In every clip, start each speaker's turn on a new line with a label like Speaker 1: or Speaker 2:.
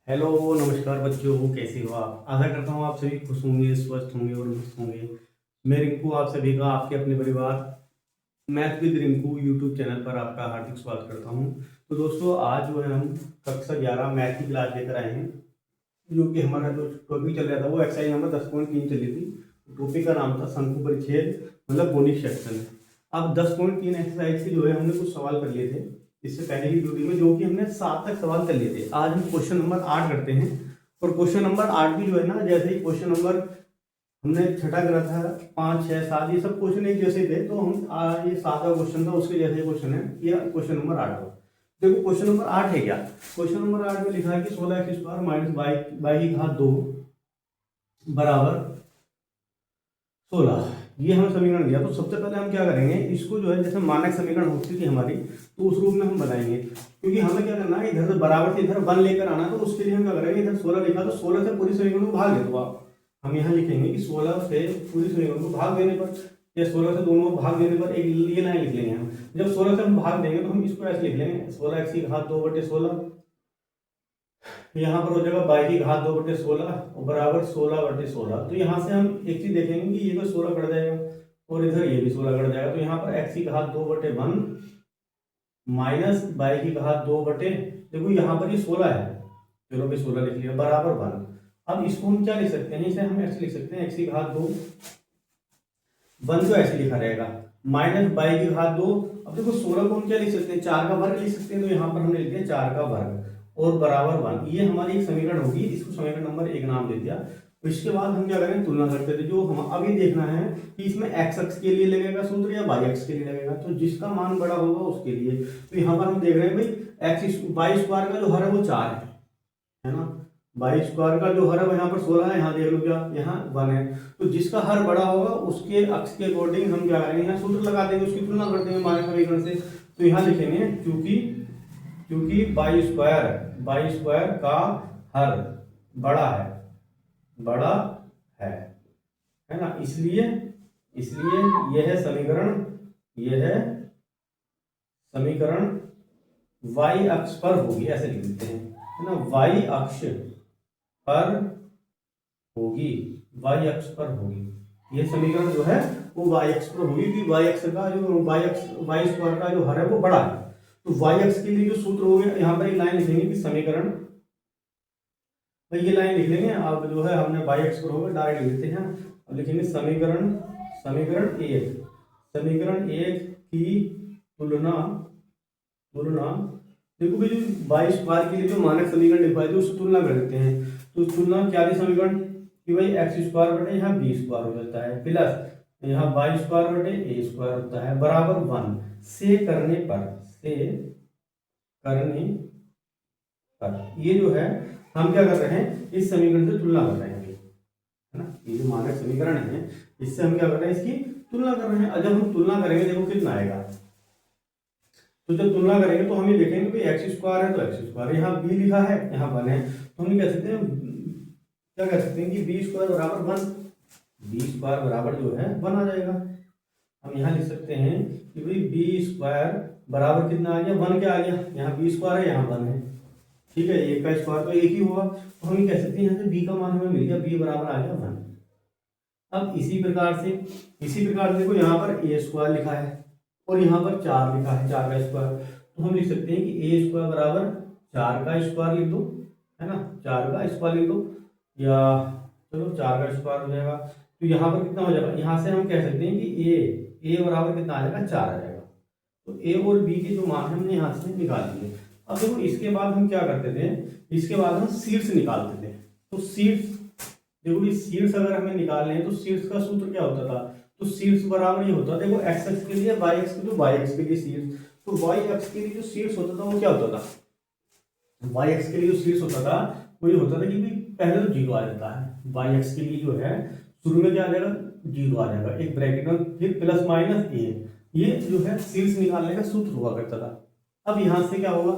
Speaker 1: Hello नमस्कार बच्चों, कैसे हो आप। आशा करता हूँ आप सभी खुश होंगे, स्वस्थ होंगे और मस्त होंगे। मैं रिंकू आप सभी का आपके अपने परिवार math with Rinku YouTube channel पर आपका हार्दिक स्वागत करता हूँ। तो दोस्तों, आज जो है हम कक्षा 11 मैथ की क्लास लेकर आए हैं, जो कि हमारा जो टॉपिक चल रहा था वो एक्सरसाइज नंबर 10.3 चली थी। टॉपिक का नाम था शंकु परिच्छेद मतलब कोनिक सेक्शन। अब 10.3 एक्सरसाइज के जो है हमने कुछ सवाल कर लिए थे इससे पहले की वीडियो में, जो कि हमने 7 तक सवाल कर लिए थे। आज हम क्वेश्चन नंबर 8 करते हैं। और क्वेश्चन नंबर 8 भी जो है ना, जैसे ही क्वेश्चन नंबर हमने छठा करा था, 5, 6, 7 ये सब क्वेश्चन एक जैसे थे, तो हम ये 7वां क्वेश्चन था उसके जैसे क्वेश्चन है, ये क्वेश्चन नंबर 8 हो। देखो क्वेश्चन नंबर 8 है क्या। क्वेश्चन नंबर 8 में लिखा है कि 16x² माइनस बाई की घात 2 बराबर 16। ये हमें समीकरण दिया। तो सबसे पहले हम क्या करेंगे, इसको जो है जैसे मानक समीकरण होती थी हमारी, तो उस रूप में हम बनाएंगे। क्योंकि हमें क्या करना है, इधर से बराबर से इधर 1 लेकर आना है, तो उसके लिए हम क्या करेंगे, इधर 16 लिखा तो 16 से पूरी समीकरण को भाग दे दो आप। हम यहाँ लिखेंगे कि 16 से पूरी समीकरण को भाग देने पर, या 16 से दोनों को भाग देने पर एक ये लाइन लिख लेंगे हम। जब 16 से हम भाग देंगे तो हम इसको ऐसे लिख लेंगे, 16x की घात 2/16। यहाँ पर हो जाएगा बाई की घात 2/16 और बराबर 16/16। तो यहाँ से हम एक चीज देखेंगे कि ये तो 16 कट जाएगा और इधर ये भी 16 कट जाएगा। तो यहाँ पर x की घात 2/1 माइनस बाई की घात 2/, देखो यहाँ पर ये 16 है, चलो भी 16 लिख लिया, बराबर 1। अब इसको हम क्या लिख सकते हैं, इसे हम ऐसे लिख सकते हैं, x की घात 2, 1 तो ऐसे लिखा रहेगा, माइनस बाई की घात 2। अब देखो 16 को हम क्या लिख सकते हैं, 4 का वर्ग लिख सकते हैं, तो यहाँ पर हमने लिख दिया 4 का वर्ग और बराबर 1। ये हमारी एक समीकरण होगी, इसको समीकरण नंबर 1 नाम दे दिया। तो इसके बाद हम क्या करेंगे, तुलना करते थे। जो हम अभी देखना है कि इसमें x अक्ष के लिए लगेगा सूत्र या y अक्ष के लिए लगेगा, तो जिसका मान बड़ा होगा उसके लिए। तो यहाँ पर हम देख रहे हैं भाई एक्स वाई स्क्वायर का जो हर है वो 4 है ना। वाई स्क्वायर का जो हर है यहाँ पर 16 है, यहाँ देख लो क्या, यहाँ 1 है। तो जिसका हर बड़ा होगा उसके अक्ष के अकॉर्डिंग हम क्या करेंगे, यहाँ सूत्र लगा देंगे, उसकी तुलना कर देंगे मानक समीकरण से। तो यहाँ लिखेंगे क्योंकि बाई स्क्वायर का हर बड़ा है है ना, इसलिए यह समीकरण y अक्ष पर होगी, ऐसे लिख देते हैं, है ना। y अक्ष पर होगी, ये समीकरण जो है वो y अक्ष पर होगी, क्योंकि y अक्ष का जो y स्क्वायर का जो हर है वो बड़ा है। तो y अक्ष के लिए जो सूत्र हो गया, यहाँ पर एक लाइन लिखेंगे कि समीकरण, तो ये लाइन लिख लेंगे। अब जो है हमने y अक्ष पर होगा डायरेक्ट लिख देते हैं। अब लिखेंगे समीकरण एक की तुलना। देखो भाई, जो बाई स्क्वायर के लिए जो मानक समीकरण लिखवाए थे उससे तुलना कर देते हैं। तो तुलना क्या थी समीकरण कि भाई एक्स स्क्वायर बटे यहाँ बी स्क्वायर हो जाता है, प्लस यहाँ बाई स्क्वायर बटे ए स्क्वायर होता है, बराबर 1 से करने पर ये जो है हम क्या कर रहे हैं, इस समीकरण से तुलना कर रहे हैं, है ना। ये जो मानक समीकरण है इससे हम क्या कर रहे हैं, इसकी तुलना कर रहे हैं। और जब हम तुलना करेंगे देखो कितना आएगा। तो जब तुलना करेंगे तो हम ये देखेंगे कि एक्स स्क्वायर है तो एक्स स्क्वायर, यहाँ बी लिखा है, यहाँ 1 है, तो हम कह सकते हैं, क्या कह सकते हैं कि बी स्क्वायर बराबर 1, बी स्क्वायर बराबर जो है 1 आ जाएगा। हम यहाँ लिख सकते हैं कि भाई बी स्क्वायर बराबर कितना आ गया, 1 क्या आ गया, यहाँ बी स्क्वायर है, यहाँ 1 है, ठीक है, एक का स्क्वायर तो एक ही होगा। तो हम ये कह सकते हैं यहाँ से बी का मान हमें मिल गया, बी बराबर आ गया 1। अब इसी प्रकार से देखो यहाँ पर ए स्क्वायर लिखा है और यहाँ पर 4 लिखा है, 4 का स्क्वायर। तो हम लिख सकते हैं कि ए स्क्वायर बराबर 4 का स्क्वायर लिख दो, है ना, 4 का स्क्वायर लिख दो, या चलो 4 का स्क्वायर हो जाएगा। तो यहाँ पर कितना हो जाएगा, यहाँ से हम कह सकते हैं कि ए बराबर कितना आ जाएगा, 4 आ जाएगा। तो ए और बी के जो मान हमने यहाँ से निकाल दिए। अब देखो इसके बाद हम क्या करते थे, इसके बाद हम शीर्ष निकालते थे। तो शीर्ष देखो, ये शीर्ष अगर हमें निकालने हैं तो शीर्ष का सूत्र क्या होता था, तो शीर्ष बराबर ये होता, देखो एक्स अक्ष के लिए y अक्ष के, तो y अक्ष के लिए शीर्ष, तो y अक्ष के लिए जो शीर्ष होता था वो क्या होता था, y अक्ष के लिए जो शीर्ष होता था वो ये होता था कि पहले तो 0 आ जाता है, y अक्ष के लिए जो है शुरू में क्या आ जाएगा, 0 आ जाएगा, एक ब्रैकेट में, फिर प्लस माइनस a, ये जो है शीर्ष निकालने का सूत्र हुआ करता था। अब यहाँ से क्या होगा,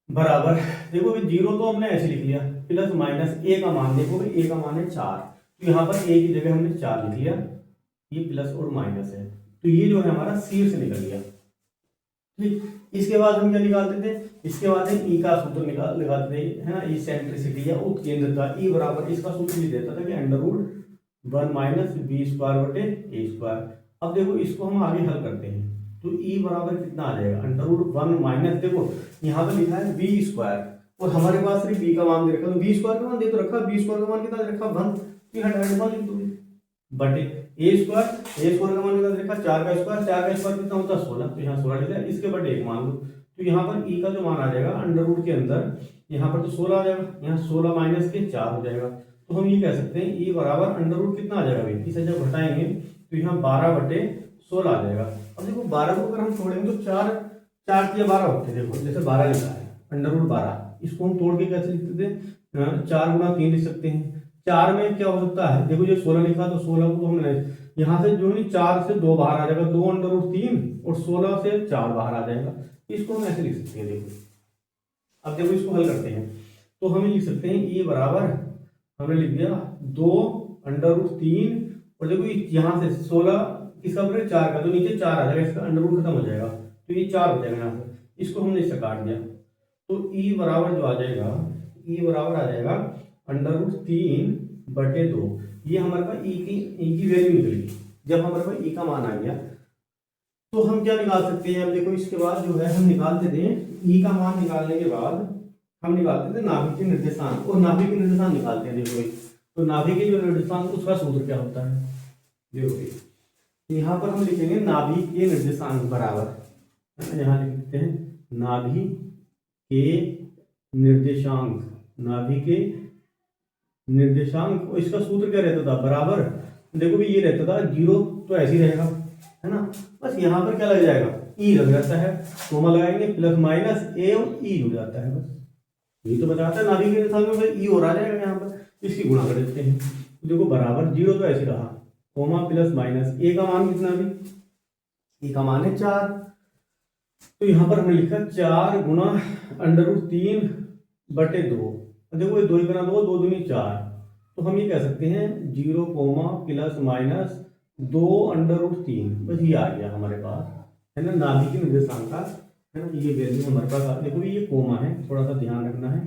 Speaker 1: बराबर, देखो भाई 0 तो हमने ऐसे लिख लिया, प्लस माइनस ए का मान, देखो भाई ए का मान है 4, तो यहाँ पर ए की जगह हमने 4 लिख लिया, ये प्लस और माइनस है, तो ये जो है हमारा शीर्ष निकल गया। ठीक। इसके बाद हम क्या निकालते थे, इसके बाद हम ई का सूत्र लगाते थे, है ना, इसेंट्रिसिटी या उत्केंद्रता। ई बराबर इसका सूत्र भी देता था कि under root 1 minus B square बटे ए स्क्वायर। अब देखो इसको हम आगे हल करते हैं, तो ई बराबर कितना आ जाएगा, अंडर रूट 1 माइनस, देखो यहाँ पर लिखा है बी स्क्वायर और हमारे पास सिर्फ बी का मान दे रखा, तो बी स्क्वायर का मान दे तो रखा, बी स्क्वायर का मान कितना दे रखा 1, तो यहाँ डायरेक्ट 1 लिख दोगे बटे ए स्क्वायर का मान कितना दे रखा 4 का स्क्वायर कितना होता है 16, तो यहाँ 16 लिखा है, इसके बटे 1 मान लो, तो यहाँ पर ई का जो मान आ जाएगा अंडर रूट के अंदर, यहाँ पर तो 16 आ जाएगा, यहाँ 16 माइनस के 4 हो जाएगा, तो हम ये कह सकते हैं ई बराबर अंडर रूट कितना आ जाएगा भाई, इसे जब घटाएंगे तो यहाँ 12 बटे 16 आ जाएगा। अब देखो 12 को अगर हम छोड़ेंगे तो 4 4 या 12 होते हैं, देखो जैसे 12 लिखा है अंडर रूट 12, इसको हम तोड़ के कैसे लिखते थे, 4 गुना 3 लिख सकते हैं। 4 में क्या हो सकता है, देखो जो 16 लिखा तो 16 को हमने यहाँ से जो है 4 से 2 बाहर आ जाएगा, 2 अंडर रूट 3 और 16 से 4 बाहर आ जाएगा, इसको हम ऐसे लिख सकते हैं। देखो अब देखो इसको हल करते हैं तो हम लिख सकते हैं ये बराबर, हमने लिख दिया 2 अंडर रूट 3 और देखो यहाँ से 16 किसका बराबर 4 का, तो नीचे 4 आ जाएगा, इसका अंडर रूट खत्म हो जाएगा, तो ये 4 हो जाएगा यहाँ से, इसको हमने इससे काट दिया, तो ई बराबर जो आ जाएगा, ई बराबर आ जाएगा अंडर रूट 3 बटे 2, ये हमारे पास ई की वैल्यू निकलेगी। जब हमारे पास ई का मान आ गया तो हम क्या निकाल सकते हैं, अब देखो इसके बाद जो है हम निकालते थे ई का मान निकालने के बाद हम निकालते थे नाभिक के निर्देशांक, और नाभिक के निर्देशांक निकालते हैं। देखो तो नाभिक के जो निर्देशांक उसका सूत्र क्या होता है, देखो यहाँ पर हम लिखेंगे नाभिक के निर्देशांक बराबर, यहाँ लिख देते हैं नाभिक के निर्देशांक, नाभिक के निर्देशांक, और इसका सूत्र क्या रहता था बराबर, देखो भी ये रहता था 0, तो ऐसे ही रहेगा, है ना, बस यहाँ पर क्या लग जाएगा ई लग जाता है, कोमा लगाएंगे प्लस माइनस ए और ई हो जाता है, बस ये तो बताता है नाभिक के निर्देशांक में ई और आ जाएगा, यहाँ पर इसकी गुणा कर देते हैं, देखो बराबर 0 तो ऐसे रहा, कोमा प्लस माइनस ए का मान कितना भी, ए का मान है 4, तो यहाँ पर हमने लिखा 4 गुना अंडर रूट 3 बटे 2, देखो ये 2 ही बना 2 2 दूनी 4, तो हम ये कह सकते हैं 0 comma plus minus 2 under root 3, बस ये आ गया हमारे पास, है ना, नाभिक के निर्देशांक का, है ना, ये वैल्यू हमारे पास आ, देखो ये कोमा है, थोड़ा सा ध्यान रखना है,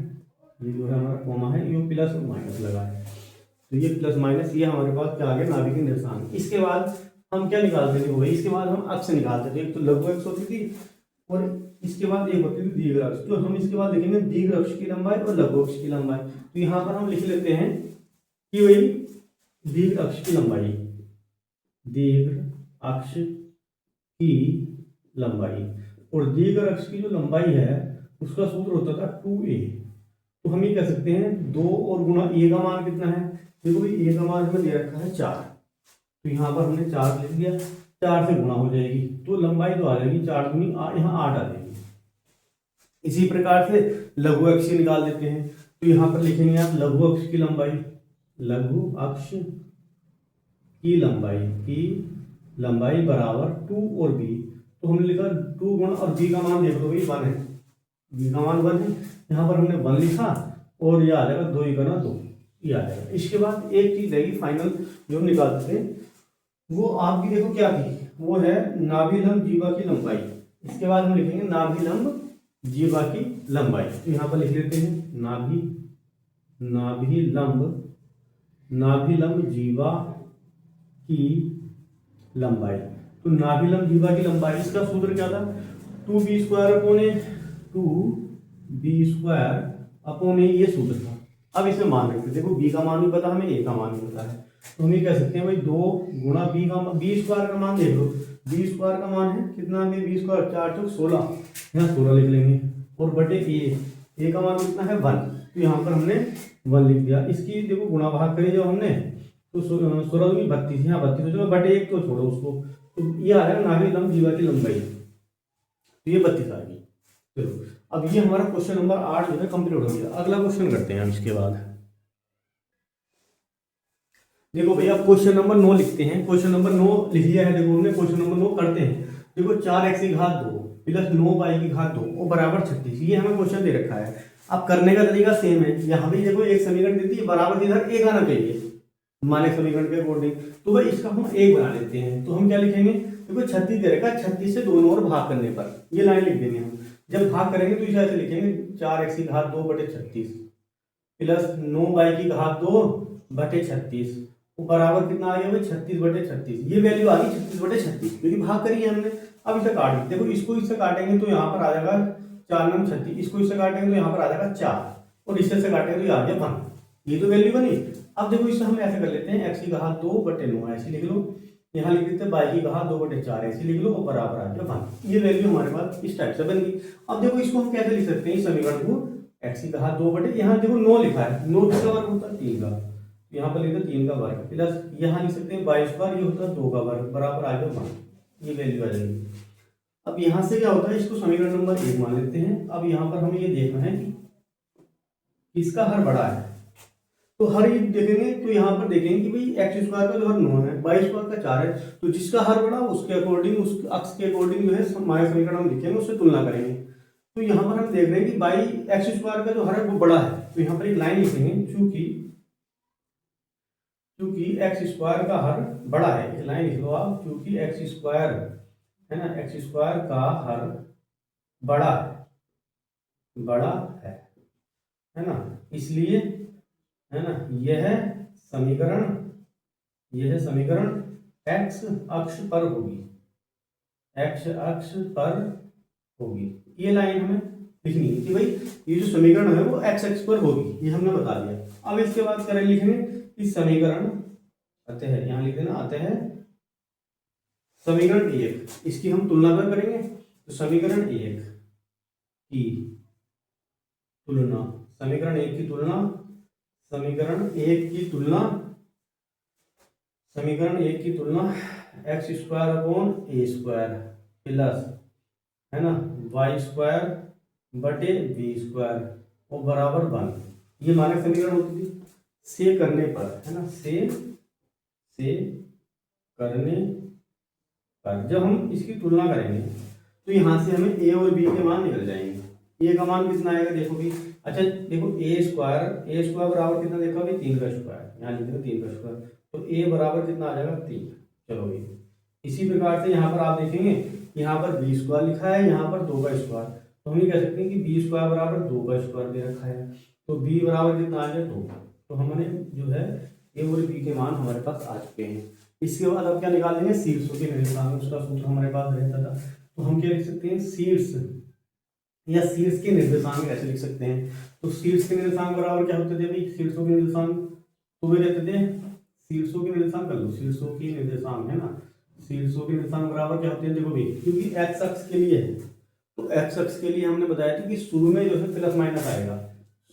Speaker 1: ये जो है हमारा कोमा है, ये प्लस और माइनस लगा है, तो ये प्लस माइनस ये हमारे पास क्या आ गया नाभिक के निर्देशांक। इसके बाद हम क्या निकालते थे, भाई इसके बाद हम अक्ष निकालते थे, एक तो लघु अक्ष होती थी और इसके बाद एक होती थी दीर्घ अक्ष, तो हम इसके बाद लिखेंगे दीर्घ अक्ष की लंबाई और लघु अक्ष की लंबाई, तो यहाँ पर हम लिख लेते हैं कि वही दीर्घ अक्ष की लंबाई, दीर्घ अक्ष की लंबाई, और दीर्घ अक्ष की जो लंबाई है उसका सूत्र होता था 2a, तो हम ये कह सकते हैं 2 और गुणा ए का मान कितना है, देखो भाई ए का मान हमें दे रखा है 4, तो यहाँ पर हमने 4 लिख दिया, 4 से गुणा हो जाएगी तो लंबाई तो आ जाएगी 4 दूनी यहाँ 8 आ जाएगी। इसी प्रकार से लघु अक्ष निकाल देते हैं, तो यहाँ पर लिखेंगे आप लघु अक्ष की लंबाई, लघु अक्ष की लंबाई बराबर 2 और b, तो हमने लिखा 2 गुणा और b का मान देख लो भाई 1 है, b का मान 1 है, यहाँ पर हमने 1 लिखा और ये आ जाएगा 2 गुना 2, ये आ जाएगा। इसके बाद एक चीज रहेगी फाइनल जो हम निकालते थे, वो आपकी देखो क्या थी, वो है नाभिलंब जीवा की लंबाई। इसके बाद हम लिखेंगे नाभिलंब जीवा की लंबाई, तो यहाँ पर लिख लेते हैं नाभिलंब जीवा की लंबाई, तो नाभिलंब जीवा की लंबाई इसका सूत्र क्या था 2b स्क्वायर अपॉन ए, ये सूत्र था। अब इसमें मान रखते, देखो b का मान भी पता हमें, a का मान भी पता है, तो हम ये कह सकते हैं भाई 2 गुणा b स्क्वायर का मान देख लो, b स्क्वायर का मान है कितना है, b स्क्वायर 4 चौक 16, यहाँ 16 लिख लेंगे, और बटे a का मान कितना है 1, तो यहाँ पर हमने 1 लिख दिया। इसकी देखो गुणा भाग करें जब हमने तो 16 दूनी 32, यहाँ 32 तो बटे 1 तो छोड़ो उसको, तो ये आ रहा है नाभिलंब जीवा की लंबाई, तो ये 32 आ गई। चलो अब ये हमारा क्वेश्चन नंबर 8 जो है कंप्लीट हो गया। अगला क्वेश्चन करते हैं हम इसके बाद, देखो भैया क्वेश्चन नंबर 9 लिखते हैं, क्वेश्चन नंबर 9 लिख लिया है, देखो हमने क्वेश्चन नंबर 9 करते हैं। देखो 4x की घात 2 प्लस 9y की घात 2 और बराबर 36, ये हमें क्वेश्चन दे रखा है। अब करने का तरीका सेम है, यहाँ भी देखो एक समीकरण देती है बराबर इधर एक आना चाहिए मानक समीकरण के अकॉर्डिंग, तो भाई इसका हम एक बना लेते हैं, तो हम क्या लिखेंगे देखो 36 दे रखा है, 36 से दोनों ओर भाग करने पर ये लाइन लिख देंगे हम। जब भाग करेंगे तो इस ऐसे लिखेंगे 4x की घात 2/36 प्लस 9y की घात 2/36 बराबर कितना आ गया भाई 36/36। ये वैल्यू आ गई 36/36 क्योंकि भाग करी है हमने। अब इसे काट देखो, इसको इससे काटेंगे तो यहाँ पर आ जाएगा 4 9 36, इसको इससे काटेंगे तो यहाँ पर आ जाएगा 4 और इससे काटेंगे तो ये आ गया 1। ये तो वैल्यू बनी। अब देखो इससे हम ऐसे कर लेते हैं, x की घात 2/9 ऐसे लिख लो, यहाँ लिख देते हैं y की घात 2/4 ऐसे लिख लो और बराबर आ गया 1। ये वैल्यू हमारे पास इस टाइप से बन गई। अब देखो इसको हम कैसे लिख सकते हैं इस समीकरण को, x की घात 2 यहाँ देखो 9 लिखा है, 9 किसका वर्ग होता है 3 का, यहाँ पर लिखते 3 का वर्ग प्लस यहाँ लिख सकते हैं 22 ये होता है 2 का वर्ग बराबर आ गया 1। ये वैल्यू आ जाएगी। अब यहाँ से क्या होता है, इसको समीकरण नंबर 1 मान लेते हैं। अब यहाँ पर हमें ये देखना है कि इसका हर बड़ा है, तो हर ये देखेंगे तो यहाँ पर देखेंगे कि भाई x स्क्वायर का जो हर 9 है, y स्क्वायर का 4 है, तो जिसका हर बड़ा उसके अकॉर्डिंग, उस अक्ष के अकॉर्डिंग जो है हमारे समीकरण हम लिखेंगे, उससे तुलना करेंगे। तो यहाँ पर हम देख रहे हैं कि बाई x स्क्वायर का जो हर है वो बड़ा है, तो यहाँ पर एक लाइन लिखेंगे, चूंकि x स्क्वायर का हर बड़ा है, एक लाइन लिख लो आप, चूंकि x स्क्वायर है ना, x स्क्वायर का हर बड़ा है ना, इसलिए है ना यह समीकरण x अक्ष पर होगी। ये लाइन हमें लिखनी है कि भाई ये जो समीकरण है वो x अक्ष पर होगी, ये हमने बता दिया। अब इसके बाद करें लिखेंगे इस समीकरण अतः यहाँ लिख देना, अतः समीकरण 1 इसकी हम तुलना पर करेंगे, तो समीकरण 1 की तुलना, समीकरण 1 की तुलना x square upon a square plus है ना y स्क्वायर बटे b स्क्वायर और बराबर 1। ये मानक समीकरण होती थी। से करने पर है ना, से करने पर जब हम इसकी तुलना करेंगे तो यहाँ से हमें a और b के मान निकल जाएंगे। a का मान कितना आएगा देखो भी, अच्छा देखो a स्क्वायर बराबर कितना देखा भाई 3 का स्क्वायर, यहाँ लिख देंगे 3 का स्क्वायर, तो a बराबर कितना आ जाएगा 3। चलो भाई इसी प्रकार से यहाँ पर आप देखेंगे, यहाँ पर b स्क्वायर लिखा है, यहाँ पर 2 का स्क्वायर, तो हम ये कह सकते हैं कि b स्क्वायर बराबर 2 का स्क्वायर दे रखा है, तो b बराबर कितना आ गया 2। तो हमने जो है a और b के मान हमारे पास आ चुके हैं। इसके बाद अब क्या निकाल लेंगे, शीर्षों के निर्देशांक, उसका सूत्र हमारे पास रहता था, तो हम क्या लिख सकते हैं, शीर्ष या शीर्ष के निर्देशांक ऐसे लिख सकते हैं। तो शीर्ष के निर्देशांक बराबर क्या होते थे भाई, शीर्षों के निर्देशांक तो वे रहते थे, शीर्षों के निर्देशांक कर लो, शीर्षों के निर्देशांक है ना, शीर्षों के निर्देशांक बराबर क्या होते हैं देखो भाई, क्योंकि x अक्ष के लिए है, तो x अक्ष के लिए हमने बताया था कि शुरू में जो है प्लस माइनस आएगा,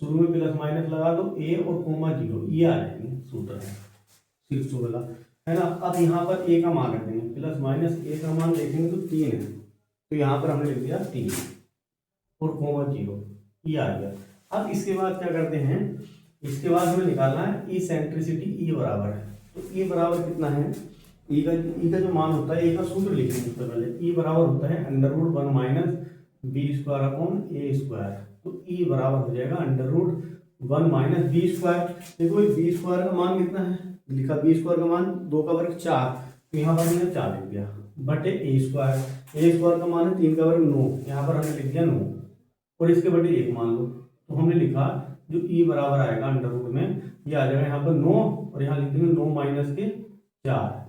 Speaker 1: शुरू में प्लस माइनस लगा दो a और कोमा 0, ये आ जाएंगे सूत्र है शीर्षों वाला है ना। अब यहाँ पर a का मान रख देंगे, प्लस माइनस a का मान देखेंगे तो 3 है, तो यहाँ पर हमने लिख दिया 3 और कोमा 0, ये आ गया। अब इसके बाद क्या करते हैं, इसके बाद हमें निकालना है इसेंट्रिसिटी, E बराबर है, तो E बराबर कितना है, E का जो मान होता है, E का सूत्र लिखेंगे सबसे पहले, E बराबर होता है √1 minus b square upon a square, तो E बराबर हो जाएगा √1 माइनस b स्क्वायर। देखो b स्क्वायर का मान कितना है लिखा, b स्क्वायर का मान 2 का वर्ग 4, तो यहाँ पर हमने 4 लिख दिया, बटे a स्क्वायर का मान है 3 का वर्ग 9, यहाँ पर हमने लिख दिया 9 और इसके बटे 1 मान लो, तो हमने लिखा जो E बराबर आएगा √ में ये आ जाएगा यहाँ पर 9 और यहाँ लिख देंगे 9 माइनस के 4।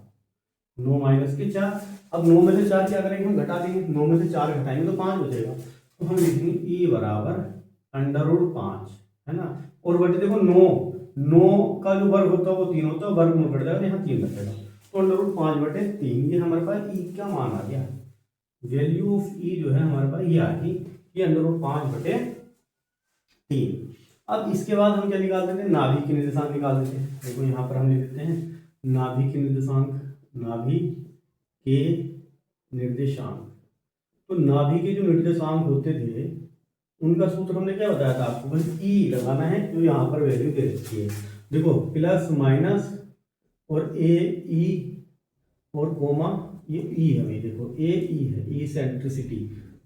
Speaker 1: अब 9 में से 4 क्या करेंगे हम घटा देंगे, 9 में से 4 घटाएंगे तो 5 बचेगा, तो हम लिखेंगे E बराबर √5 है ना, और बटे देखो 9 का जो वर्ग होता है वो 3 होता है, वर्ग में कट जाएगा, यहाँ 3 बचेगा, तो √5 बटे 3 ये हमारे पास E का मान आ गया। वैल्यू ऑफ E जो है हमारे पास ये आ गई, ये √5 बटे 3। अब इसके बाद हम क्या निकाल देते हैं, नाभि के निर्देशांक निकाल देते हैं। देखो यहाँ पर हम लिख देते हैं नाभि के निर्देशांक, तो नाभि के जो निर्देशांक होते थे उनका सूत्र हमने क्या बताया था आपको, बस E लगाना है, तो यहाँ पर वैल्यू दे रखी है देखो, प्लस माइनस और AE और कोमा ये E है भाई, देखो AE है, इसेंट्रिसिटी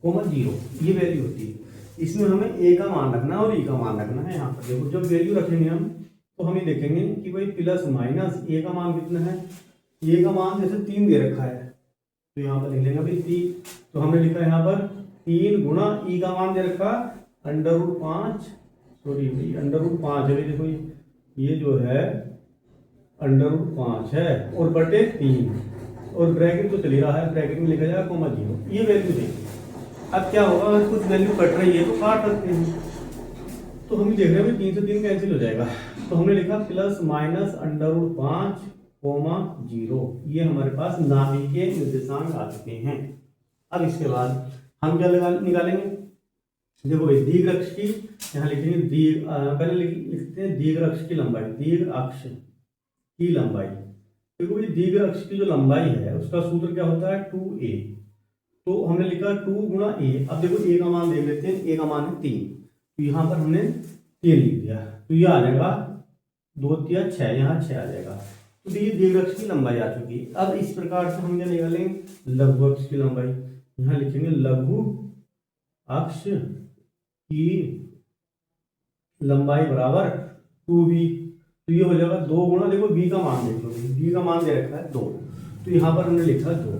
Speaker 1: कोमा 0, ये वैल्यू होती है। इसमें हमें A का मान रखना है और E का मान रखना है। यहाँ पर देखो जब वैल्यू रखेंगे हम तो हम ये देखेंगे कि भाई प्लस माइनस A का मान कितना है, A का मान जैसे 3 दे रखा है, तो यहाँ पर लिख लेंगे भाई 3, तो हमने लिखा यहाँ पर 3 गुणा ई का मान दे रखा √5, सॉरी भाई √5 है भाई, देखो ये जो है √5 है और बटे 3 और ब्रैकेट तो चल ही रहा है, ब्रैकेट में लिखा जाएगा कोमा 0, ये वैल्यू देखिए। अब क्या होगा, अगर कुछ वैल्यू कट रही है तो काट सकते हैं, तो हम देख रहे हैं 3 से 3 कैंसिल हो जाएगा, तो हमने लिखा प्लस माइनस √5 कोमा 0, ये हमारे पास नाभिकीय निर्देशांक आ चुके हैं। अब इसके बाद हम क्या निकालेंगे, देखो भाई दीर्घ अक्ष की यहाँ लिखेंगे पहले लिखते हैं दीर्घ अक्ष की लंबाई, दीर्घ अक्ष की लंबाई। देखो भाई दीर्घ अक्ष की जो लंबाई है उसका सूत्र क्या होता है 2a, तो हमने लिखा 2 गुणा a। अब देखो a का मान देख लेते हैं, a का मान है 3, तो यहाँ पर हमने 3 लिख दिया, तो ये आ जाएगा 2 3 6, यहाँ 6 आ जाएगा। तो ये दीर्घ अक्ष की लंबाई आ चुकी है। अब इस प्रकार से हम क्या निकालेंगे, लघु अक्ष की लंबाई, यहाँ लिखेंगे लघु अक्ष की लंबाई बराबर 2b, तो ये हो जाएगा 2 गुणा, देखो b का मान देख लो, b का मान दे रखा है 2, तो यहाँ पर हमने लिखा 2,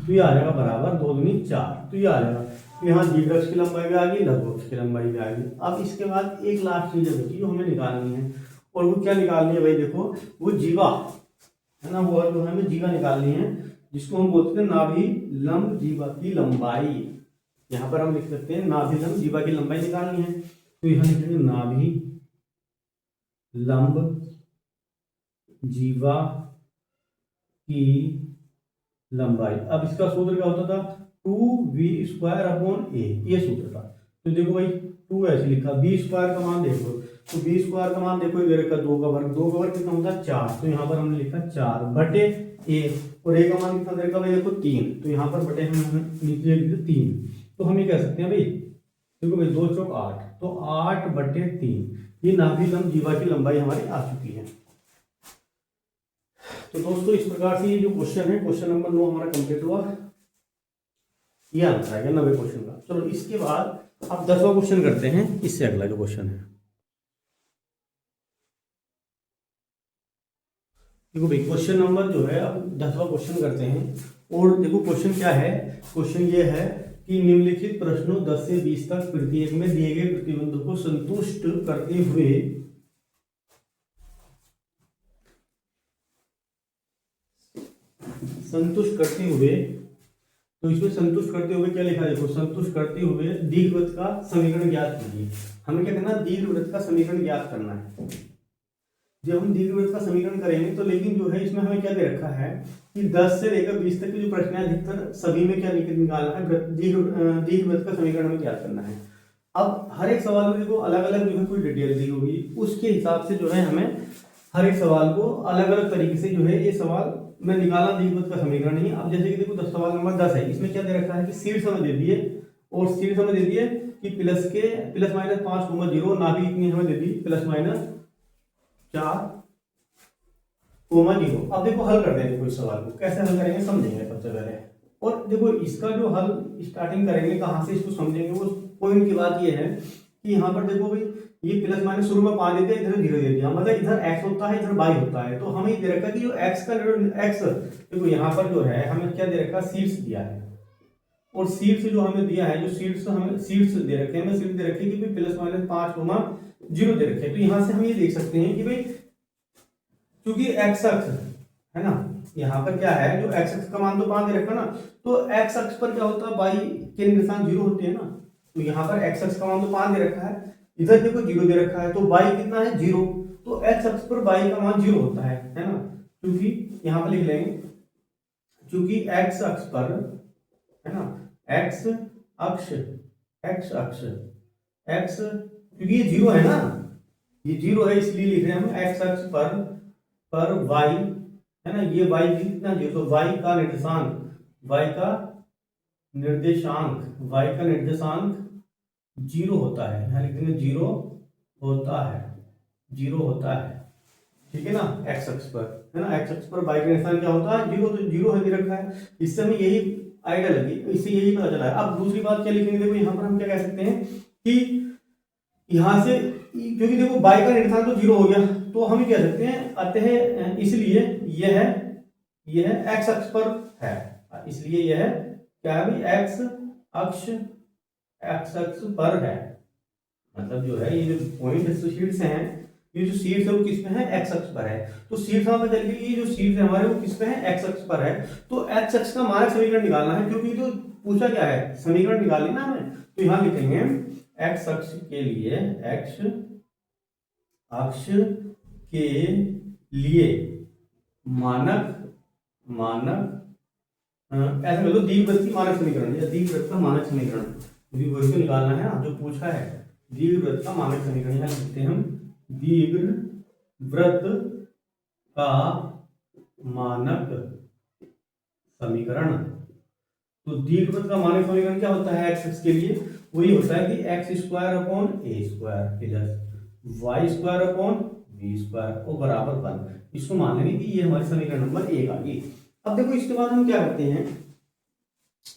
Speaker 1: तो ये आ जाएगा बराबर 2 दूनी 4, तो ये आ जाएगा। तो यहाँ दीर्घ अक्ष की लंबाई भी आ गई, लघु अक्ष की लंबाई भी आ गई। अब इसके बाद एक लास्ट चीज बची जो हमें निकालनी है, और वो क्या निकालनी है भाई, देखो वो जीवा है ना, वो जो हमें जीवा निकालनी है, जिसको हम बोलते हैं नाभि लंब जीवा की लंबाई। यहाँ पर हम लिख सकते हैं नाभि लंब जीवा की लंबाई निकालनी है, तो यहाँ लिखेंगे नाभि लंब जीवा की लंबाई। अब इसका सूत्र क्या होता था 2v²/a, ये सूत्र था। तो देखो भाई 2 ऐसे लिखा, b² का मान देखो, तो b² का मान देखो ये रखा 2 का वर्ग, 2 का वर्ग कितना होता है 4, तो यहाँ पर हमने लिखा 4 बटे a, और a का मान कितना देखा भाई देखो 3, तो यहाँ पर बटे हम नीचे लिखे 3, तो हम ये कह सकते हैं भाई देखो भाई 2 चौक 8, तो 8 बटे 3, ये नाभि लंब जीवा की लंबाई हमारी आ चुकी है। तो दोस्तों इस प्रकार से ये जो क्वेश्चन है, क्वेश्चन नंबर 9 हमारा कंप्लीट हुआ, ये आंसर आएगा 90 क्वेश्चन का। चलो इसके बाद अब 10वां क्वेश्चन करते हैं, इससे अगला जो क्वेश्चन है, देखो भाई क्वेश्चन नंबर जो है अब 10वां क्वेश्चन करते हैं। और देखो क्वेश्चन क्या है, क्वेश्चन ये है कि निम्नलिखित प्रश्नों 10 से 20 तक प्रत्येक में दिए गए प्रतिबंधों को संतुष्ट करते हुए, तो इसमें संतुष्ट करते हुए क्या लिखा है, देखो संतुष्ट करते हुए दीर्घवृत्त का समीकरण ज्ञात कीजिए। हमें क्या करना है, दीर्घवृत्त का समीकरण ज्ञात करना है। जब हम दीर्घवृत्त का समीकरण करेंगे तो लेकिन जो है इसमें हमें क्या दे रखा है कि 10 से लेकर 20 तक की जो प्रश्न है अधिकतर सभी में क्या निकालना है, दीर्घवृत्त का समीकरण हमें ज्ञात करना है। अब हर एक सवाल में देखो अलग अलग जो है कोई डिटेल दी होगी, उसके हिसाब से जो है हमें हर एक सवाल को अलग अलग तरीके से जो है ये सवाल में निकालना दीर्घवृत्त का समीकरण नहीं है। अब जैसे कि देखो 10 सवाल नंबर 10 है, इसमें क्या दे रखा है कि शीर्ष हमें दे दिए, और शीर्ष हमें दे दिए कि प्लस माइनस 5 कोमा 0, नाभि इतनी हमें दे दी प्लस माइनस 4 कोमा 0। अब देखो हल करते हैं, देखो इस सवाल को कैसे हल करेंगे समझेंगे सबसे पहले। और देखो इसका जो हल स्टार्टिंग करेंगे कहाँ से इसको समझेंगे, वो पॉइंट की बात ये है कि यहाँ पर देखो भाई ये प्लस माइनस शुरू में 5 देते हैं, इधर 0 दे दिया, मतलब इधर x होता है इधर y होता है, तो हमें ये दे रखा है कि जो x का x देखो यहाँ पर जो है हमें क्या दे रखा है, शीर्ष दिया है, और शीर्ष जो हमें दिया है, जो शीर्ष हमें शीर्ष दे रखे हैं, हमें शीर्ष दे रखे कि भाई प्लस माइनस 5 कोमा 0 दे रखे हैं। तो यहाँ से हम ये देख सकते हैं कि भाई क्योंकि x अक्ष है ना, यहाँ पर क्या है जो x अक्ष का मान तो 5 दे रखा ना, तो x अक्ष पर क्या होता है y के निर्देशांक 0 होते हैं ना, तो यहाँ पर x अक्ष का मान तो 5 दे रखा है, इधर देखो 0 दे रखा है, तो y कितना है 0, तो x अक्ष पर y का मान 0 होता है ना, क्योंकि यहाँ पर लिख लेंगे क्योंकि x अक्ष पर है ना, x अक्ष क्योंकि ये 0 है ना, ये 0 है इसलिए लिख रहे हैं हम x अक्ष पर y है ना, ये y कितना 0, तो y का निर्देशांक 0 होता है, यहाँ लिख देंगे 0 होता है, ठीक है ना, x अक्ष पर है ना, x अक्ष पर y का निर्देशांक क्या होता है 0, तो 0 है दे रखा है, इससे हमें यही आइडिया लगी, इससे यही पता चला है। अब दूसरी बात क्या लिखेंगे, देखो यहाँ पर हम क्या कह सकते हैं कि यहाँ से क्योंकि देखो y का निर्देशांक तो 0 हो गया, तो हम कह सकते हैं अतः इसलिए यह x अक्ष पर है, इसलिए यह क्या है भाई, एक्स अक्ष पर है। मतलब जो है ये जो पॉइंट शीर्ष हैं, ये जो शीर्ष है वो किस पे है, एक्स अक्ष पर है। तो शीर्ष में चल के ये जो शीर्ष है हमारे वो किस पे है, एक्स अक्ष पर है। तो एक्स अक्ष का मानक समीकरण निकालना है, क्योंकि जो पूछा क्या है, समीकरण निकालनी ना हमें। तो यहाँ लिखेंगे एक्स अक्ष के लिए, एक्स अक्ष के लिए मानक ऐसा कर दो, दीर्घवृत्त की मानक समीकरण या दीर्घवृत्त का मानक समीकरण, दीर्घवृत्त को निकालना है ना जो पूछा है। दीर्घवृत्त का मानक समीकरण यहाँ लिखते हैं हम, दीर्घवृत्त का मानक समीकरण। तो दीर्घवृत्त का मानक समीकरण क्या होता है एक्स अक्ष के लिए, वही होता है कि x square upon a square plus Y square upon B square और बराबर 1। इसको मान लेंगे कि ये हमारे समीकरण नंबर 1 आ गई। अब देखो इसके बाद हम क्या करते हैं,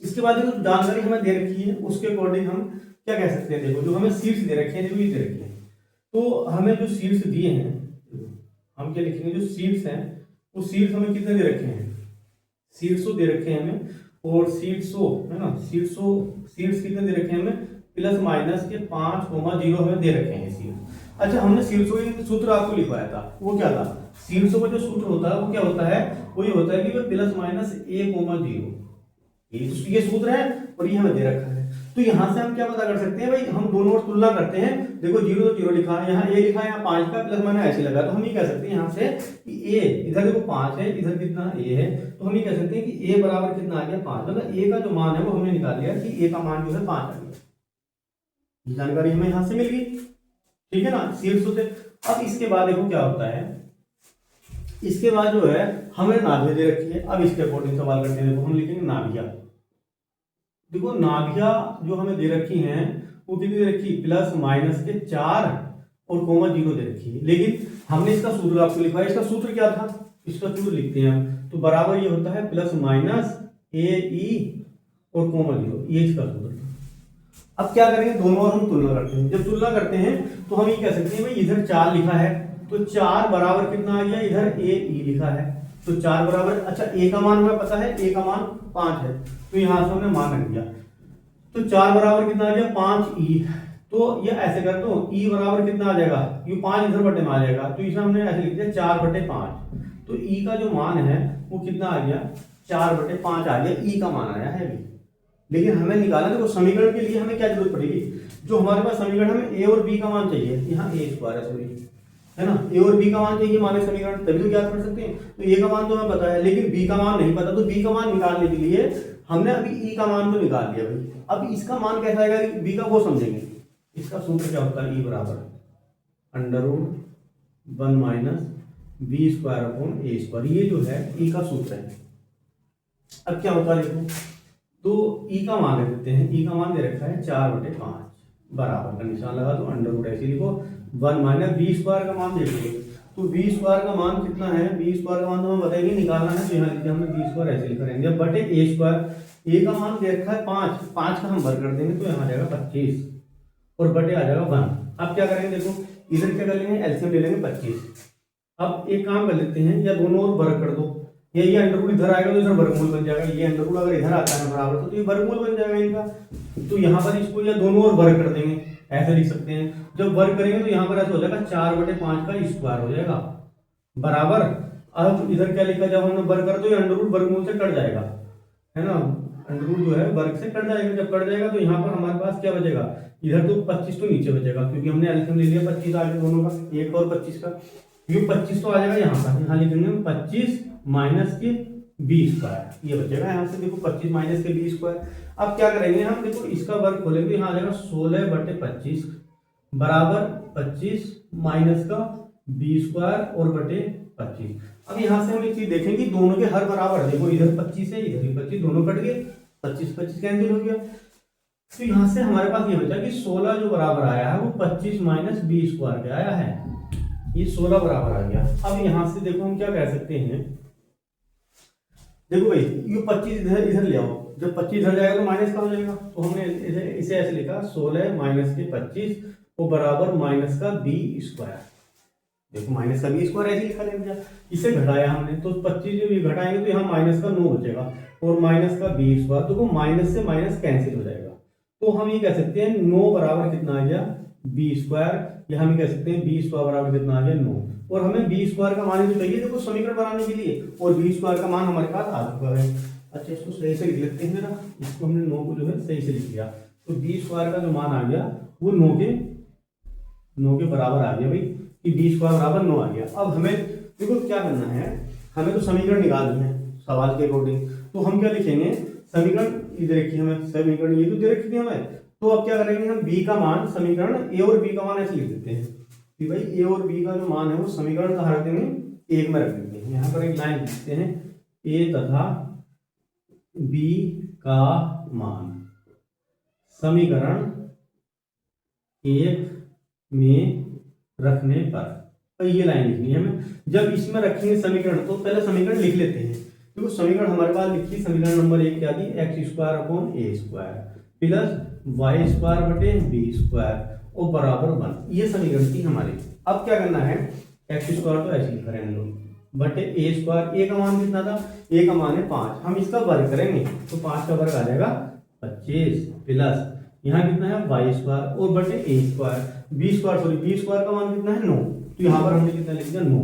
Speaker 1: इसके बाद जो जानकारी हमें दे रखी है उसके अकॉर्डिंग हम क्या कह सकते हैं। देखो जो हमें शीर्ष दे रखे हैं, देखो ये दे रखे हैं, तो हमें जो शीर्ष दिए हैं हम क्या लिखेंगे, जो शीर्ष हैं वो शीर्ष हमें कितने दे रखे हैं, शीर्षों दे रखे हैं हमें। और शीर्षों है ना, शीर्ष कितने दे रखे हैं हमें, प्लस माइनस के 5,0 हमें दे रखे हैं शीर्ष। अच्छा हमने शीर्षों के सूत्र आपको लिखवाया था, वो क्या था, शीर्षों का जो सूत्र होता है वो क्या होता है, वो ये होता है कि प्लस माइनस a,0 ये सूत्र है और ये हमें दे रखा है। तो यहाँ से हम क्या पता कर सकते हैं भाई, हम दोनों और तुलना करते हैं। देखो 0 तो 0 लिखा है, यहाँ a लिखा है, यहाँ 5 का प्लस माइनस ऐसे लगा, तो हम ये कह सकते हैं यहाँ से कि a इधर देखो 5 है, इधर कितना a है, तो हम ये कह सकते हैं कि a बराबर कितना आ गया 5। मतलब a का जो मान है वो हमने निकाल लिया कि a का मान जो है 5 आ गया। जानकारी हमें यहाँ से मिल गई, ठीक है ना, शीर्ष से। अब इसके बाद देखो क्या होता है, इसके बाद जो है हमें नाभिया दे रखी है। अब इसके अकॉर्डिंग सवाल करते हैं। देखो हम लिखेंगे नाभिया। देखो नाभिया जो हमें दे रखी हैं वो कितनी दे रखी, प्लस माइनस के 4 और कोमा 0 दे रखी है। लेकिन हमने इसका सूत्र आपको लिखा है, इसका सूत्र क्या था, इसका सूत्र लिखते हैं हम। तो बराबर ये होता है प्लस माइनस ए और कोमा 0, ये इसका सूत्र था। अब क्या करेंगे, दोनों और हम तुलना करते हैं। जब तुलना करते हैं तो हम ये कह सकते हैं भाई इधर 4 लिखा है, तो 4 बराबर कितना आ गया, इधर ए लिखा है, तो 4 बराबर, अच्छा ए का मान हमें पता है, ए का मान 5 है, तो यहाँ से हमने मान रख दिया। तो 4 बराबर कितना आ गया 5 तो ये ऐसे कर दो, ई बराबर कितना आ जाएगा, ये 5 इधर बटे में आ जाएगा, तो इसमें हमने ऐसे लिख दिया 4/5। तो ई का जो मान है वो कितना आ गया, 4/5 आ गया, ई का मान आया है अभी। लेकिन हमें निकालना, देखो समीकरण के लिए हमें क्या जरूरत पड़ेगी, जो हमारे पास समीकरण हमें ए और बी का मान चाहिए, यहाँ ए स्क्वायर है सॉरी, है ना, ए और बी का मान चाहिए मानक समीकरण, तभी तो ज्ञात कर सकते हैं। तो ए का मान तो हमें पता है, लेकिन बी का मान नहीं पता, तो बी का मान निकालने के लिए हमने अभी ई का मान तो निकाल लिया भाई। अब इसका मान कैसा आएगा बी का, वो समझेंगे। इसका सूत्र क्या होता है, ई बराबर √1 minus B square upon a square, ये जो है ई का सूत्र है। अब क्या होता है देखो, तो ई का मान देते हैं, ई का मान दे रखा है 4/5, बराबर का निशान लगा दो, √ ऐसे लिखो, 1 माइनस बी स्क्वायर का मान देख लो। तो बी स्क्वायर का मान कितना है, बी स्क्वायर का मान तो हमें बताएंगे, निकालना है, तो यहाँ लिखते हैं हमने बी स्क्वायर ऐसे लिख रहेंगे, बटे ए स्क्वायर। ए का मान दे रखा है 5 का हम वर्ग कर देंगे, तो यहाँ आ जाएगा 25 और बटे आ जाएगा 1। अब क्या करेंगे, देखो इधर क्या कर लेंगे, एलसीएम ले लेंगे 25। अब एक काम कर लेते हैं, या दोनों और वर्ग कर दो, ये अंडर इधर आएगा तो इधर वर्गमूल बन जाएगा, ये अंडर अगर इधर आता है बराबर तो ये वर्गमूल बन जाएगा इनका। तो यहाँ पर इसको या दोनों और वर्ग कर देंगे, ऐसे लिख सकते हैं। जब वर्ग करेंगे तो यहाँ पर ऐसा हो जाएगा 4/5 का स्क्वायर हो जाएगा, बराबर। अब इधर क्या लिखा, जब हमने वर्ग कर, तो ये अंडर वर्गमूल से कट जाएगा, है ना, अंडर जो है वर्ग से कट जाएगा। जब कट जाएगा तो यहाँ पर हमारे पास क्या बचेगा, इधर तो 25 तो नीचे बचेगा, क्योंकि हमने एलसीएम ले लिया 25 आगे दोनों का, 1 और 25 का, ये 25 तो आ जाएगा यहाँ पर, यहाँ लिखेंगे 25 माइनस के बी स्क्वायर, ये बचेगा यहाँ से। देखो 25 माइनस के बी स्क्वायर। अब क्या करेंगे हम, देखो इसका वर्ग खोलेंगे, यहाँ आ जाएगा 16/25 बराबर 25 माइनस का बी स्क्वायर और बटे 25। अब यहाँ से हम एक चीज देखेंगे, दोनों के हर बराबर, देखो इधर 25 है, इधर भी 25, दोनों कट गए, 25 कैंसिल हो गया। तो यहाँ से हमारे पास ये बचा कि 16 जो बराबर आया है वो 25 माइनस बी स्क्वायर के आया है, ये 16 बराबर आ गया। अब यहाँ से देखो हम क्या कह सकते हैं, देखो भाई ये 25 इधर ले आओ, जब 25 इधर जाएगा तो माइनस का हो जाएगा, तो हमने इसे ऐसे लिखा 16 माइनस के 25 वो बराबर माइनस का बी स्क्वायर। देखो माइनस का बी स्क्वायर ऐसे लिखा लेंगे, इसे घटाया हमने तो 25 जब ये घटाएंगे तो यहाँ माइनस का 9 बचेगा और माइनस का बी स्क्वायर, तो माइनस से माइनस कैंसिल हो जाएगा। तो हम ये कह सकते हैं 9 बराबर कितना आ गया बी स्क्वायर, या हम कह सकते हैं बी स्क्वायर बराबर कितना आ गया 9, और हमें बी स्क्वायर का मान जो चाहिए देखो समीकरण बनाने के लिए, और बी स्क्वायर का मान हमारे पास आ चुका है। अच्छा इसको सही से लिख लेते हैं ना, इसको हमने 9 को जो है सही से लिख लिया, तो बी स्क्वायर का जो मान आ गया वो 9 के बराबर आ गया भाई, कि बी स्क्वायर बराबर 9 आ गया। अब हमें देखो क्या करना है, हमें तो समीकरण निकालनी है सवाल के अकॉर्डिंग, तो हम क्या लिखेंगे समीकरण इधर रखी हमें समीकरण ये तो दे रखी थी हमें, तो अब क्या करेंगे हम बी का मान समीकरण ए और बी का मान ऐसे लिख देते हैं कि भाई ए और बी का जो मान है वो समीकरण कहाँ रख देंगे एक में रख देंगे। यहाँ पर एक लाइन लिखते हैं ए तथा बी का मान समीकरण एक में रखने पर, तो ये लाइन लिखनी है हमें। जब इसमें रखेंगे समीकरण तो पहले समीकरण लिख लेते हैं, तो समीकरण हमारे पास लिखी समीकरण नंबर 1 क्या दी, x square upon a square plus Y square बटे बी स्क्वायर और बराबर 1, ये समीकरण थी हमारी। अब क्या करना है, एक्स स्क्वायर तो ऐसे लिख रहे हैं हम लोग बटे ए स्क्वायर, ए का मान कितना था, ए का मान है 5, हम इसका वर्ग करेंगे तो 5 का वर्ग आ जाएगा 25 प्लस यहाँ कितना है वाई स्क्वायर और बटे ए square, b square sorry b square का मान कितना है 9, तो यहाँ पर हमने कितना लिख दिया 9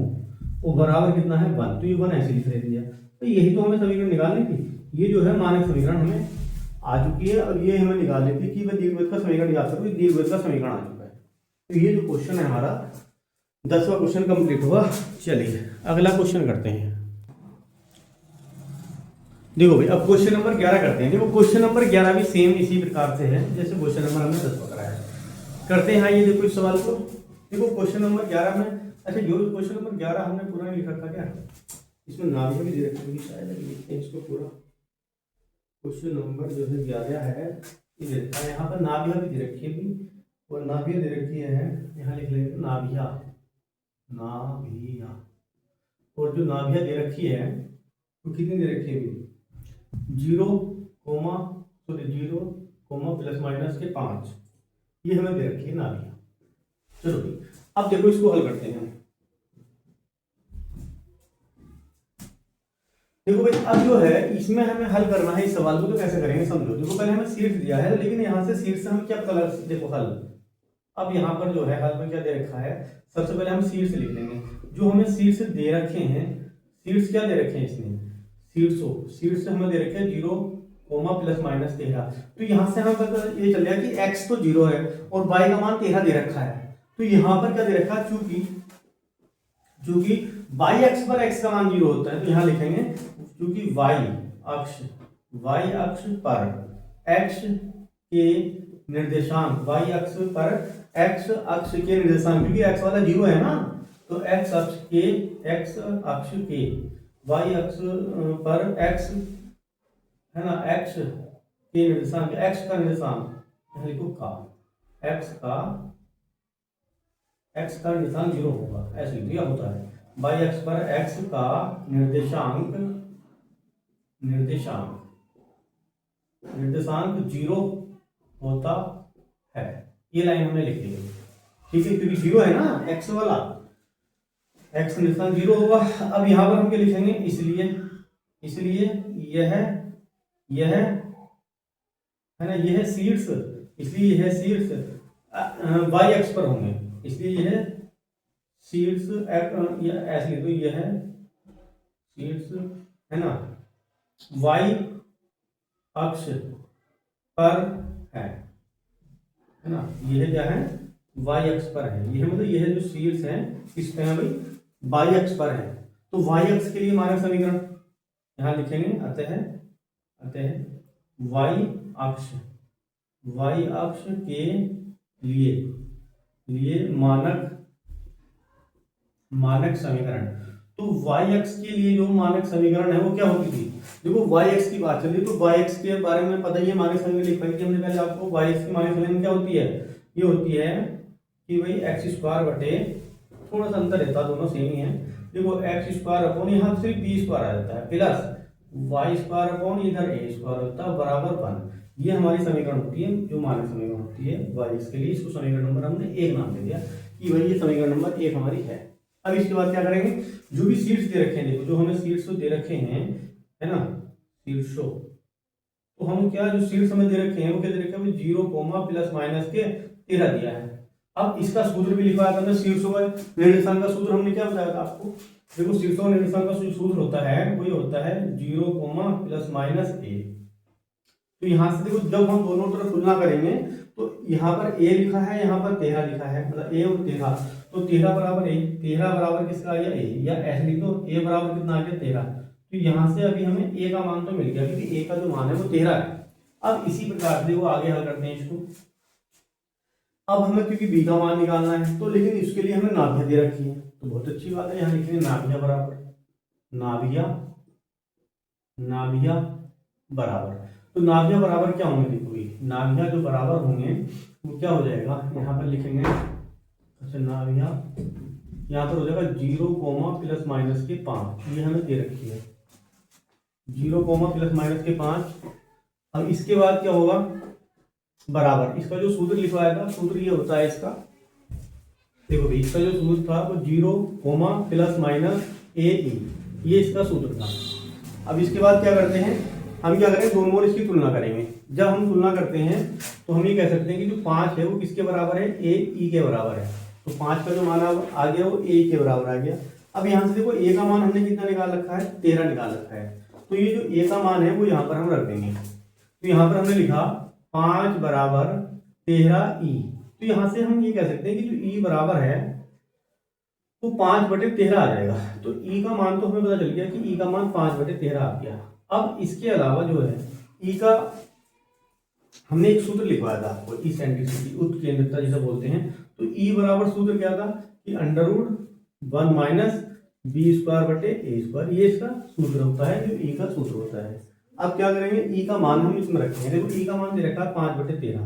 Speaker 1: और बराबर कितना है 1, तो ये 1 ऐसे लिख दिया। तो यही तो हमें समीकरण निकालनी थी, ये जो है मानक समीकरण हमें आ चुकी है, और ये हमें निकालनी थी कि वह दीर्घवृत्त का समीकरण याद करो, दीर्घवृत्त का समीकरण आ चुका है। तो ये जो क्वेश्चन है हमारा 10वां क्वेश्चन कंप्लीट हुआ। चलिए अगला क्वेश्चन करते हैं। देखो भाई अब क्वेश्चन नंबर 11 करते हैं। देखो क्वेश्चन नंबर 11 भी सेम इसी प्रकार से है जैसे क्वेश्चन नंबर हमने 10 पकड़ा है। करते हैं हाँ, ये देखो इस सवाल को, देखो क्वेश्चन नंबर 11 में, अच्छा जो क्वेश्चन नंबर 11 हमने पूरा नहीं लिख रखा क्या, इसमें नाभिक भी दे रखी होगी शायद, लिखते हैं इसको पूरा। क्वेश्चन नंबर जो है 11 है, ये देखता है यहाँ पर नाभिया भी दे रखी है, और नाभिया दे रखी है, यहाँ लिख लेंगे नाभिया, नाभिया, और जो नाभिया दे रखी है वो कितनी दे रखी है, 0 प्लस माइनस के 5, ये हमें दे रखी है नाभिया। चलो भाई अब देखो इसको हल करते हैं। देखो भाई अब जो है इसमें हमें हल करना है इस सवाल को, तो कैसे करेंगे समझो। देखो पहले हमें शीर्ष दिया है, लेकिन यहाँ से शीर्ष से हम क्या पता लगा, देखो हल, अब यहाँ पर जो है हल में क्या दे रखा है, सबसे पहले हम शीर्ष लिख लेंगे। जो हमें शीर्ष दे रखे हैं, शीर्ष क्या दे रखे हैं इसमें, शीर्ष हमें दे रखे हैं 0 प्लस माइनस 13, तो यहाँ से हमें पता ये चल गया कि x तो 0 है और y का मान 13 दे रखा है। तो यहाँ पर क्या दे रखा है, चूंकि y अक्ष पर x का मान 0 होता है, तो यहाँ लिखेंगे क्योंकि y अक्ष पर x के निर्देशांक, y अक्ष पर x अक्ष के निर्देशांक, क्योंकि x वाला 0 है ना, तो x अक्ष के y अक्ष पर x है ना, x के निर्देशांक, x का निर्देशांक यहाँ लिखो का, x का निर्देशांक 0 होगा, ऐसे लिख दिया होता है। y अक्ष पर x का निर्देशांक 0 होता है, ये लाइन हमने लिख ली है, ठीक है, क्योंकि 0 है ना x वाला, x निर्देशांक 0 होगा। अब यहाँ पर हम क्या लिखेंगे, इसलिए यह है ना, यह शीर्ष, इसलिए यह शीर्ष y अक्ष पर होंगे, इसलिए यह शीर्ष ऐसे लिख दो, यह शीर्ष है ना y अक्ष पर है ना, यह क्या है y अक्ष पर है, यह मतलब यह जो शीर्ष है किस पे है भाई, y अक्ष पर है। तो y अक्ष के लिए मानक समीकरण यहाँ लिखेंगे, अतः y अक्ष के लिए मानक समीकरण। तो y अक्ष के लिए जो मानक समीकरण है वो क्या होती थी, देखो y अक्ष की बात चल रही है, तो y अक्ष के बारे में पता ही है, मानक समीकरण लिख पाएंगे हमने पहले आपको। y अक्ष की मानक समीकरण क्या होती है, ये होती है कि भाई एक्स स्क्वायर बटे, थोड़ा सा अंतर रहता है, दोनों सेम ही है, देखो एक्स स्क्वायर अपॉन यहाँ सिर्फ बी स्क्वायर आ जाता है, प्लस वाई स्क्वायर अपॉन इधर ए स्क्वायर होता है बराबर 1, ये हमारी समीकरण होती है, जो मानक समीकरण होती है y के लिए। इसको समीकरण नंबर हमने 1 नाम दे दिया कि भाई ये समीकरण नंबर 1 हमारी है। अब इसके बाद क्या करेंगे, जो भी सीट्स दे रखे हैं, देखो जो हमें सीट्स तो दे रखे हैं, है ना, शीर्षों, तो हम क्या जो सीट्स हमें दे रखे हैं वो क्या दे रखे हैं, 0 प्लस माइनस के 13 दिया है। अब इसका सूत्र भी लिखवाया था हमने, शीर्षों का निर्देशांक का सूत्र हमने क्या बताया था आपको, देखो शीर्षों निर्देशांक का सूत्र होता है, वही होता है 0 प्लस माइनस ए। तो यहाँ से देखो जब हम दोनों तरफ तुलना करेंगे तो यहाँ पर a लिखा है, यहाँ पर 13 लिखा है, मतलब a और 13, तो 13 बराबर a, 13 बराबर किसका आ गया a, या ऐसे लिख दो a बराबर कितना आ गया 13। तो यहाँ से अभी हमें a का मान तो मिल गया, क्योंकि a का जो मान है वो 13 है। अब इसी प्रकार से वो आगे हल करते हैं इसको। अब हमें क्योंकि b का मान निकालना है, तो लेकिन इसके लिए हमें नाभिया दे रखी है, तो बहुत अच्छी बात है, यहाँ लिखेंगे नाभिया बराबर, नाभिया नाभिया बराबर। तो नाभिया बराबर क्या होंगे, देखो नाभिया जो बराबर होंगे वो क्या हो जाएगा, यहाँ पर लिखेंगे, अच्छा नाभिया यहाँ पर हो जाएगा 0 प्लस माइनस के 5, ये हमें दे रखी है 0 प्लस माइनस के 5। अब इसके बाद क्या होगा, बराबर, इसका जो सूत्र लिखवाया था, सूत्र ये होता है इसका, देखो भाई इसका जो सूत्र था वो 0 प्लस माइनस ए ई, ये इसका सूत्र था। अब इसके बाद क्या करते हैं, हम क्या करें, दोनों और इसकी तुलना करेंगे। जब हम तुलना करते हैं तो हम ये कह सकते हैं कि जो 5 है वो किसके बराबर है, ए ई के बराबर है। तो 5 का जो मान आ गया वो ए के बराबर आ गया। अब यहाँ से देखो ए का मान हमने कितना निकाल रखा है, 13 निकाल रखा है, तो ये जो ए का मान है वो यहाँ पर हम रख देंगे। तो यहाँ पर हमने लिखा 5 बराबर 13 ई। तो यहाँ से हम ये कह सकते हैं कि जो ई बराबर है वो 5/13 आ जाएगा। तो ई का मान तो हमें पता चल गया कि ई का मान 5/13 आ गया। अब इसके अलावा जो है ई का हमने एक सूत्र लिखवाया था आपको, इसेंट्रिसिटी, उत्केंद्रिता जिसे बोलते हैं। तो ई बराबर सूत्र क्या था कि √1 माइनस बी स्क्वायर बटे ए स्क्वायर, ये इसका सूत्र होता है, जो ई का सूत्र होता है। अब क्या करेंगे, ई का मान हम इसमें रखेंगे। देखो ई का मान दे रखा है 5/13,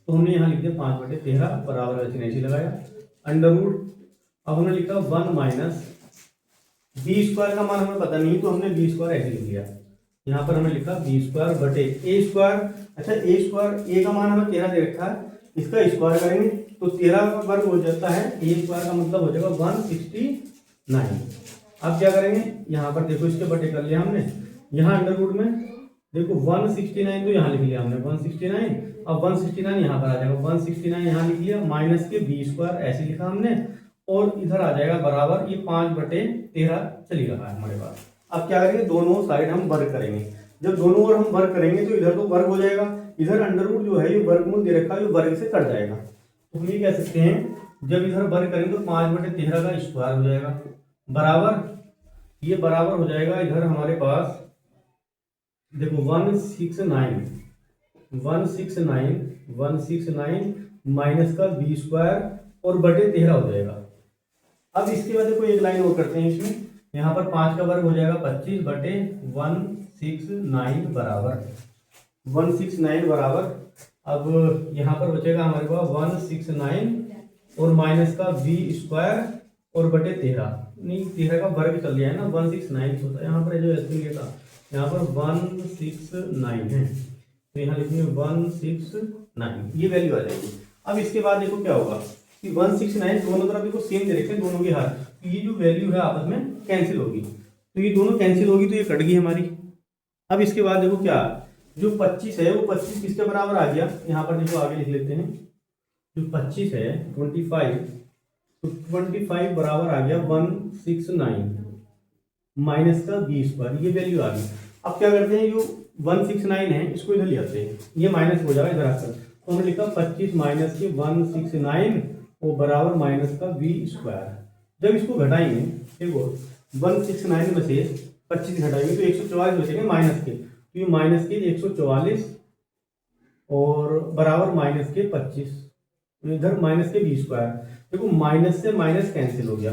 Speaker 1: तो हमने यहाँ लिख दिया 5/13 बराबर ऐसे लगाया अंडर, अब हमने लिखा 1 माइनस बी स्क्वायर का मान हमें पता नहीं, तो हमने बी स्क्वायर ऐसे लिख दिया। यहाँ पर हमने लिखा बी स्क्वायर बटे ए स्क्वायर। अच्छा ए स्क्वायर, ए का मान हमें 13 दे रखा है, इसका स्क्वायर करेंगे तो 13 का वर्ग हो जाता है, ए स्क्वायर का मतलब हो जाएगा 169। अब क्या करेंगे, यहाँ पर देखो इसके बटे कर लिया हमने, यहाँ अंडर में देखो 169, तो यहाँ लिख लिया हमने 169। अब 169 यहाँ पर आ जाएगा, 169 यहाँ लिख लिया, माइनस के बी स्क्वायर ऐसे लिखा हमने, और इधर आ जाएगा बराबर, ये 5/13 चली रहा है हमारे पास। अब क्या करेंगे, दोनों साइड हम वर्ग करेंगे। जब दोनों ओर हम वर्ग करेंगे तो इधर तो वर्ग हो जाएगा, इधर अंडरवुड जो है ये वर्गमूल दे रखा है, ये वर्ग से कट जाएगा। तो हम ये कह सकते हैं जब इधर वर्ग करेंगे तो 5/13 का स्क्वायर हो जाएगा, बराबर ये बराबर हो जाएगा इधर हमारे पास देखो 169 माइनस का बी स्क्वायर और बटे 13 हो जाएगा। अब इसके बाद देखो एक लाइन और करते हैं इसमें, यहाँ पर 5 का वर्ग हो जाएगा 25 बटे 169 बराबर 169 बराबर। अब यहाँ पर बचेगा हमारे पास 169 और माइनस का बी स्क्वायर और बटे 13, नहीं 13 का वर्ग चल गया है ना, 169 होता है यहाँ पर, जो एस्टिमेट था यहाँ पर 169 है, तो यहाँ लिखेंगे 169, ये वैल्यू आ जाएगी। अब इसके बाद देखो क्या होगा कि 169 दोनों तरफ देखो सेम दे रखे हैं, दोनों के हाथ, तो ये जो वैल्यू है आपस में कैंसिल होगी, तो ये दोनों कैंसिल होगी, तो ये कट गई हमारी। अब इसके बाद देखो क्या, जो 25 है वो 25 किसके बराबर आ गया, यहाँ पर देखो आगे लिख लेते हैं, जो 25 है 25, तो 25 बराबर आ गया 169 माइनस का बी स्क्वायर, ये वैल्यू आ गई। अब क्या करते हैं, जो 169 है इसको इधर ले आते हैं, ये माइनस हो जाएगा इधर आकर, तो हमने लिखा 25 माइनस के 169 वो बराबर माइनस का बी स्क्वायर। जब इसको घटाएंगे देखो 169 में से 25 घटाएंगे तो 144 बचेंगे माइनस के, तो ये माइनस के 144 और बराबर माइनस के 25, तो इधर माइनस के बी स्क्वायर, देखो माइनस से माइनस कैंसिल हो गया,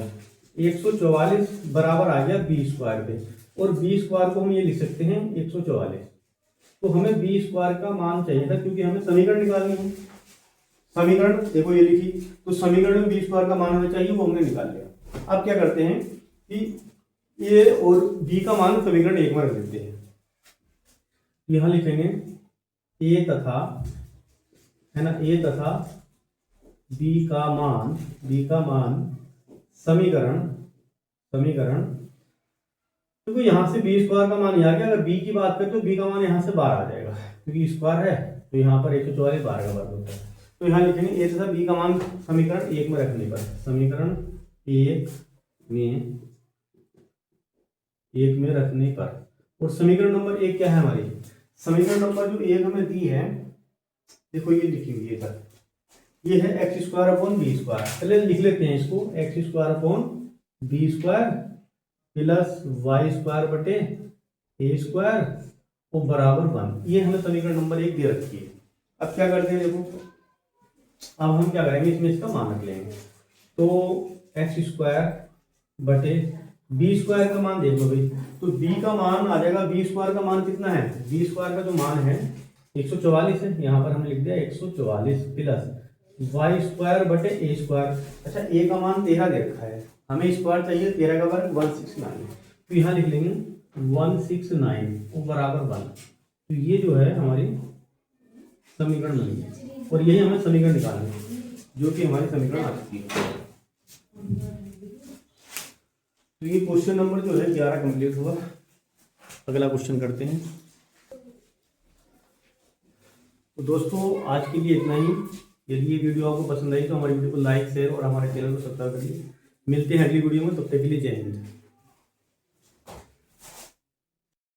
Speaker 1: 144 बराबर आ गया बी स्क्वायर पे, और बी स्क्वायर को हम ये लिख सकते हैं 144। तो हमें बी स्क्वायर का मान चाहिए था, क्योंकि हमें समीकरण निकालनी है। समीकरण देखो ये लिखी, तो समीकरण में बी स्क्वायर का मान हमें चाहिए, वो हमने निकाल लिया। अब क्या करते हैं कि ए और बी का मान समीकरण 1 में रख देते हैं, यहां लिखेंगे ए तथा, है ना, ए तथा बी का मान समीकरण समीकरण, क्योंकि यहाँ से बी स्क्वायर का मान यहाँ आ गया, अगर बी की बात करें तो बी का मान यहाँ से बाहर आ जाएगा, क्योंकि स्क्वायर है तो यहाँ पर 144 बाहर का वर्ग होता है। तो यहाँ लिखेंगे ए तथा बी का मान समीकरण 1 में रखने पर, समीकरण 1 में रखने पर। और समीकरण नंबर 1 क्या है हमारी, समीकरण नंबर जो 1 हमें दी है, देखो ये लिखी हुई है सर, ये है X square upon B square. चलिए लिख लेते हैं इसको, X square upon B square plus Y square बटे ए स्क्वायर और बराबर 1। ये हमें समीकरण नंबर 1 दे रखी है। अब क्या करते हैं, देखो अब हम क्या करेंगे, इसमें इसका मान रख लेंगे। तो एक्स स्क्वायर बटे बी स्क्वायर का मान देख लो भाई, तो बी का मान आ जाएगा, बी स्क्वायर का मान कितना है, बी स्क्वायर का जो मान है 144 है, यहाँ पर हमने लिख दिया 144 प्लस वाई स्क्वायर बटे ए स्क्वायर। अच्छा ए का मान 13 दे रखा है, हमें स्क्वायर चाहिए 13 का वर्ग 169, तो यहाँ लिख लेंगे 169 और बराबर 1। तो ये जो है हमारी समीकरण बनी है, और यही हमें समीकरण निकालना है, जो कि हमारी समीकरण आ चुकी है। तो ये क्वेश्चन नंबर जो है 11 कंप्लीट हुआ। अगला क्वेश्चन करते हैं। तो दोस्तों आज के लिए इतना ही। यदि ये वीडियो आपको पसंद आई तो हमारी वीडियो को लाइक शेयर और हमारे चैनल को सब्सक्राइब करिए। मिलते हैं अगली वीडियो में, तब तक के लिए जय हिंद।